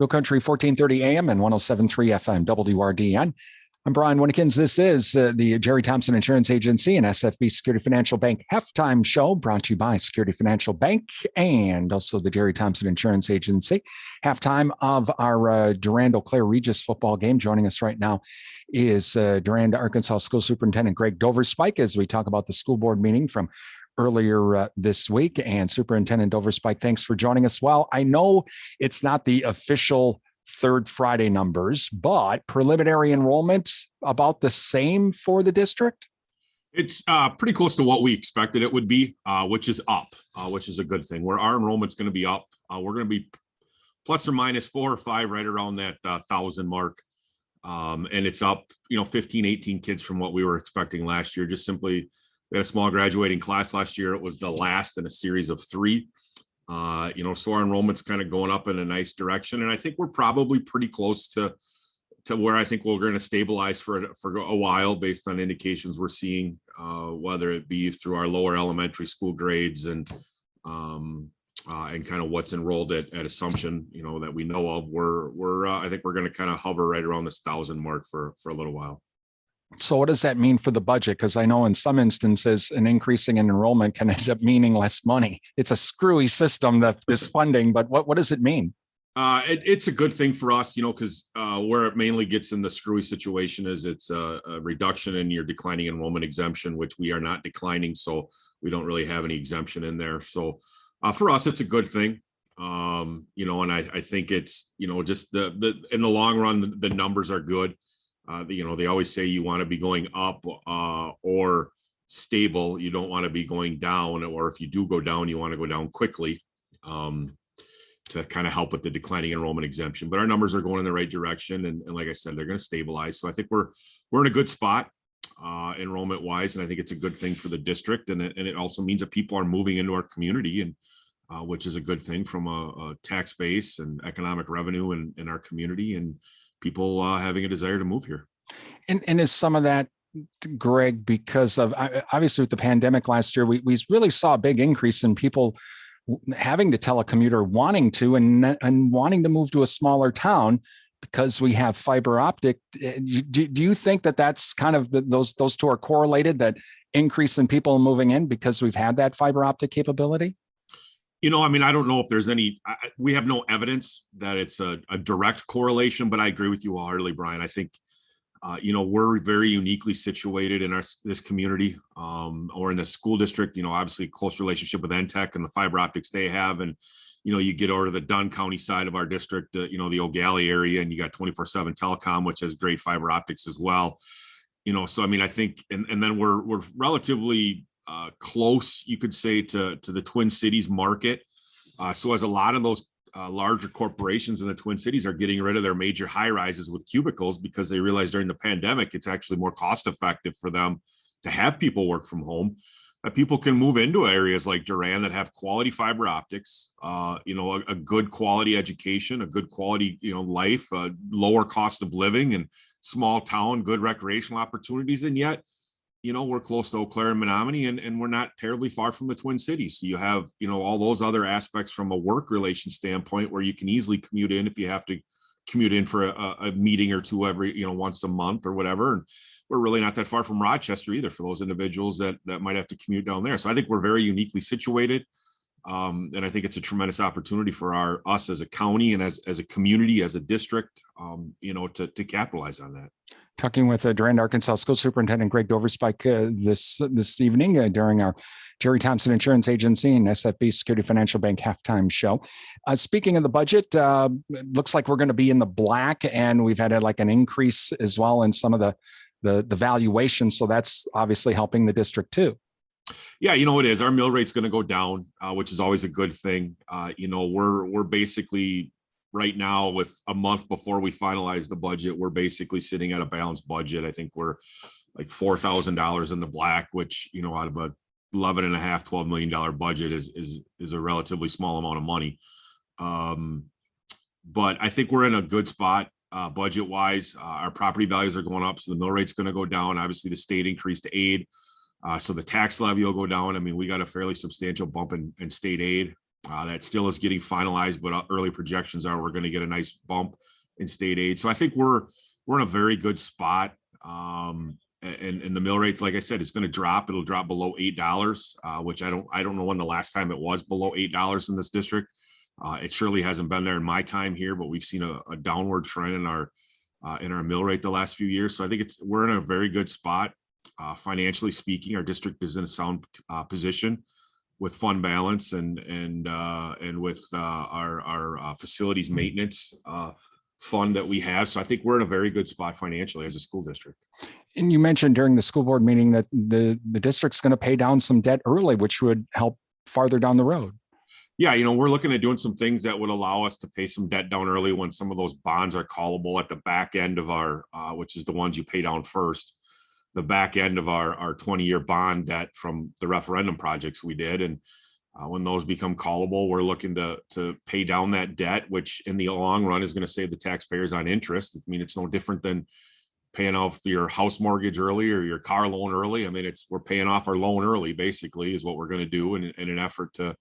Bill Country 1430 AM and 1073 FM WRDN. I'm Brian Winnekins. This is the Jerry Thompson Insurance Agency and SFB Security Financial Bank halftime show brought to you by Security Financial Bank and also the Jerry Thompson Insurance Agency. Halftime of our Durand-Eau Claire Regis football game. Joining us right now is Durand-Arkansaw School Superintendent Greg Doverspike as we talk about the school board meeting from earlier this week. And Superintendent Doverspike, thanks for joining us. Well, I know it's not the official third Friday numbers, but preliminary enrollment about the same for the district? It's pretty close to what we expected it would be, which is up, which is a good thing. Where our enrollment's going to be up. We're going to be plus or minus 4 or 5 right around that 1,000 mark. And it's up, 15, 18 kids from what we were expecting last year. Just simply, we had a small graduating class last year. It was the last in a series of 3. So our enrollment's kind of going up in a nice direction. And I think we're probably pretty close to where I think we're going to stabilize for a while based on indications we're seeing, whether it be through our lower elementary school grades and kind of what's enrolled at Assumption, that we know of. I think we're going to kind of hover right around this 1,000 mark for a little while. So what does that mean for the budget? Because I know in some instances, an increasing in enrollment can end up meaning less money. It's a screwy system, this funding, but what does it mean? It's a good thing for us, because where it mainly gets in the screwy situation is it's a reduction in your declining enrollment exemption, which we are not declining. So we don't really have any exemption in there. So for us, it's a good thing. And I think it's, just in the long run, the numbers are good. They always say you want to be going up or stable. You don't want to be going down, or if you do go down, you want to go down quickly to kind of help with the declining enrollment exemption. But our numbers are going in the right direction. And like I said, they're going to stabilize. So I think we're in a good spot enrollment wise. And I think it's a good thing for the district. And it also means that people are moving into our community, and which is a good thing from a tax base and economic revenue in our community, and people having a desire to move here. And is some of that, Greg, because of obviously with the pandemic last year, we really saw a big increase in people having to tell a commuter wanting to and wanting to move to a smaller town because we have fiber optic. Do you think that that's kind of those two are correlated, that increase in people moving in because we've had that fiber optic capability? I don't know if there's we have no evidence that it's a direct correlation, but I agree with you wholeheartedly, Brian. I think, we're very uniquely situated in this community or in the school district, obviously close relationship with NTEC and the fiber optics they have. And, you get over to the Dunn County side of our district, the O'Galley area, and you got 24/7 telecom, which has great fiber optics as well. So, I think, and then we're relatively close, you could say, to the Twin Cities market. So as a lot of those larger corporations in the Twin Cities are getting rid of their major high rises with cubicles because they realized during the pandemic, it's actually more cost effective for them to have people work from home, that people can move into areas like Durand that have quality fiber optics, a good quality education, a good quality, life, lower cost of living, and small town, good recreational opportunities. And yet, we're close to Eau Claire and Menominee, and we're not terribly far from the Twin Cities. So you have, all those other aspects from a work relation standpoint where you can easily commute in if you have to commute in for a meeting or two every, once a month or whatever. And we're really not that far from Rochester either for those individuals that might have to commute down there. So I think we're very uniquely situated. And I think it's a tremendous opportunity for us as a county and as a community, as a district, to capitalize on that. Talking with Durand-Arkansaw School Superintendent Greg Doverspike this evening during our Jerry Thompson Insurance Agency and SFB Security Financial Bank halftime show. Speaking of the budget, it looks like we're going to be in the black, and we've had an increase as well in some of the valuation. So that's obviously helping the district too. Yeah, it is. Our mill rate's going to go down, which is always a good thing. We're basically right now, with a month before we finalize the budget, we're basically sitting at a balanced budget. I think we're like $4,000 in the black, which, out of a $12 million budget is a relatively small amount of money. But I think we're in a good spot budget wise. Our property values are going up, so the mill rate's going to go down. Obviously, the state increased aid. So the tax levy will go down. We got a fairly substantial bump in state aid. That still is getting finalized, but early projections are we're going to get a nice bump in state aid. So I think we're in a very good spot. And the mill rate, like I said, is going to drop. It'll drop below $8, which I don't know when the last time it was below $8 in this district. It surely hasn't been there in my time here, but we've seen a downward trend in our mill rate the last few years. So I think we're in a very good spot. Financially speaking, our district is in a sound position with fund balance and with our facilities maintenance fund that we have. So I think we're in a very good spot financially as a school district. And you mentioned during the school board meeting that the district's going to pay down some debt early, which would help farther down the road. Yeah, we're looking at doing some things that would allow us to pay some debt down early when some of those bonds are callable at the back end of our, which is the ones you pay down first, the back end of our 20-year bond debt from the referendum projects we did. And when those become callable, we're looking to pay down that debt, which in the long run is going to save the taxpayers on interest. I mean, it's no different than paying off your house mortgage early or your car loan early. I mean, we're paying off our loan early, basically, is what we're going to do in an effort to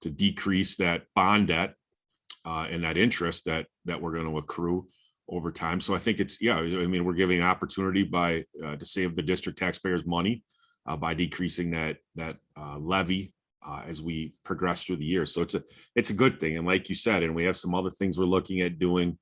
decrease that bond debt and that interest that we're going to accrue over time. So I think we're giving an opportunity to save the district taxpayers money by decreasing that levy as we progress through the year. So it's a good thing. And like you said, and we have some other things we're looking at doing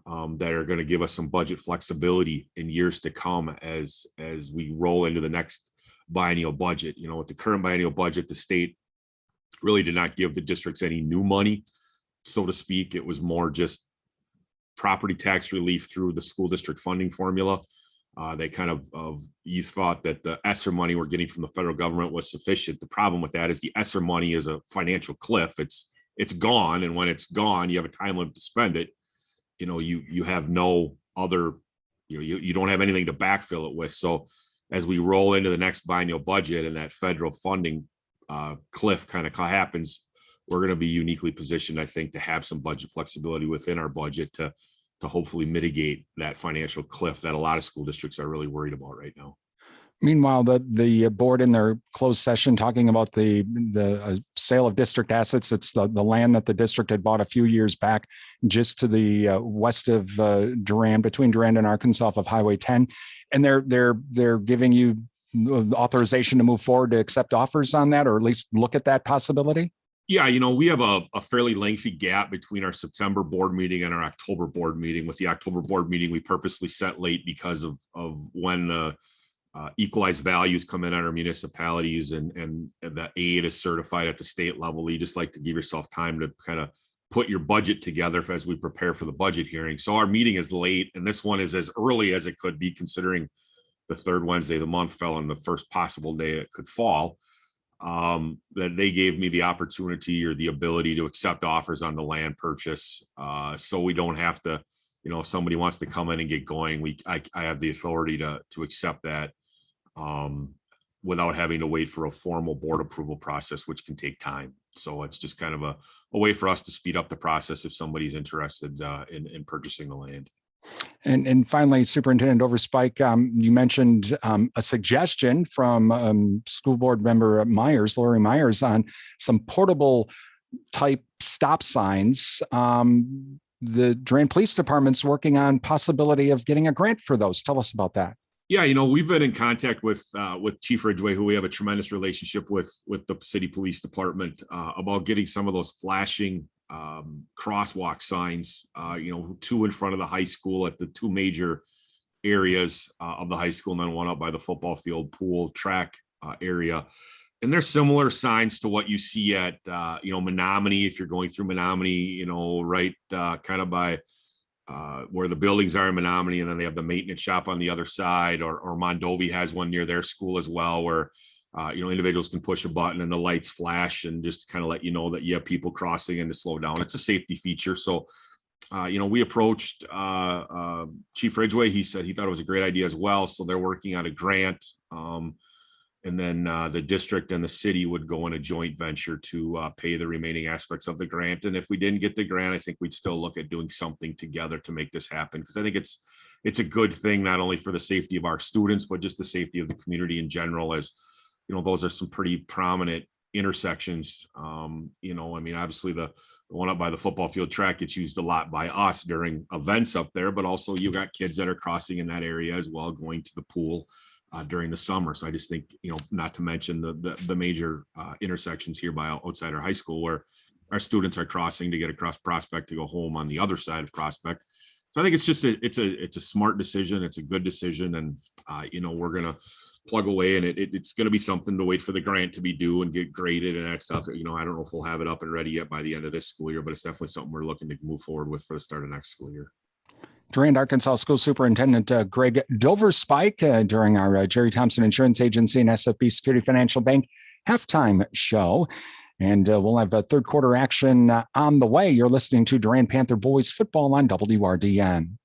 that are going to give us some budget flexibility in years to come as we roll into the next biennial budget. With the current biennial budget, the state really did not give the districts any new money, so to speak. It was more just property tax relief through the school district funding formula. They you thought that the ESSER money we're getting from the federal government was sufficient. The problem with that is the ESSER money is a financial cliff. It's gone, and when it's gone, you have a time limit to spend it. You have no other, you don't have anything to backfill it with. So as we roll into the next biennial budget and that federal funding cliff kind of happens, we're going to be uniquely positioned, I think, to have some budget flexibility within our budget to hopefully mitigate that financial cliff that a lot of school districts are really worried about right now. Meanwhile, the board in their closed session talking about the sale of district assets. It's the land that the district had bought a few years back, just to the west of Durand, between Durand and Arkansas, off of Highway 10, and they're giving you authorization to move forward to accept offers on that, or at least look at that possibility. Yeah, we have a fairly lengthy gap between our September board meeting and our October board meeting. With the October board meeting, we purposely set late because of when the equalized values come in on our municipalities and the aid is certified at the state level. You just like to give yourself time to kind of put your budget together as we prepare for the budget hearing. So our meeting is late, and this one is as early as it could be, considering the third Wednesday of the month fell on the first possible day it could fall. That they gave me the opportunity or the ability to accept offers on the land purchase. So we don't have to, if somebody wants to come in and get going, I have the authority to accept that without having to wait for a formal board approval process, which can take time. So it's just kind of a way for us to speed up the process if somebody's interested in purchasing the land. And finally, Superintendent Doverspike, you mentioned a suggestion from school board member Lori Myers, on some portable type stop signs. The Durand Police Department's working on possibility of getting a grant for those. Tell us about that. Yeah, we've been in contact with Chief Ridgway, who we have a tremendous relationship with the city police department, about getting some of those flashing crosswalk signs, two in front of the high school at the two major areas of the high school, and then one up by the football field, pool, track area. And they're similar signs to what you see at, Menominee, if you're going through Menominee, right kind of by where the buildings are in Menominee, and then they have the maintenance shop on the other side, or Mondovi has one near their school as well, where individuals can push a button and the lights flash and just kind of let you know that you have people crossing and to slow down. It's a safety feature. So, we approached Chief Ridgway. He said he thought it was a great idea as well. So they're working on a grant. And then the district and the city would go in a joint venture to pay the remaining aspects of the grant. And if we didn't get the grant, I think we'd still look at doing something together to make this happen, because I think it's a good thing, not only for the safety of our students, but just the safety of the community in general, as those are some pretty prominent intersections. You know, I mean, obviously the one up by the football field track gets used a lot by us during events up there, but also you got kids that are crossing in that area as well, going to the pool during the summer. So I just think, you know, not to mention the major intersections here by outside our high school where our students are crossing to get across Prospect to go home on the other side of Prospect. So I think it's just it's a smart decision. It's a good decision, and you know, we're gonna plug away, and it's gonna be something to wait for the grant to be due and get graded and that stuff. You know, I don't know if we'll have it up and ready yet by the end of this school year, but it's definitely something we're looking to move forward with for the start of next school year. Durand-Arkansaw School Superintendent Greg Doverspike during our Jerry Thompson Insurance Agency and SFB Security Financial Bank halftime show. And we'll have a third quarter action on the way. You're listening to Durand Panther Boys Football on WRDN.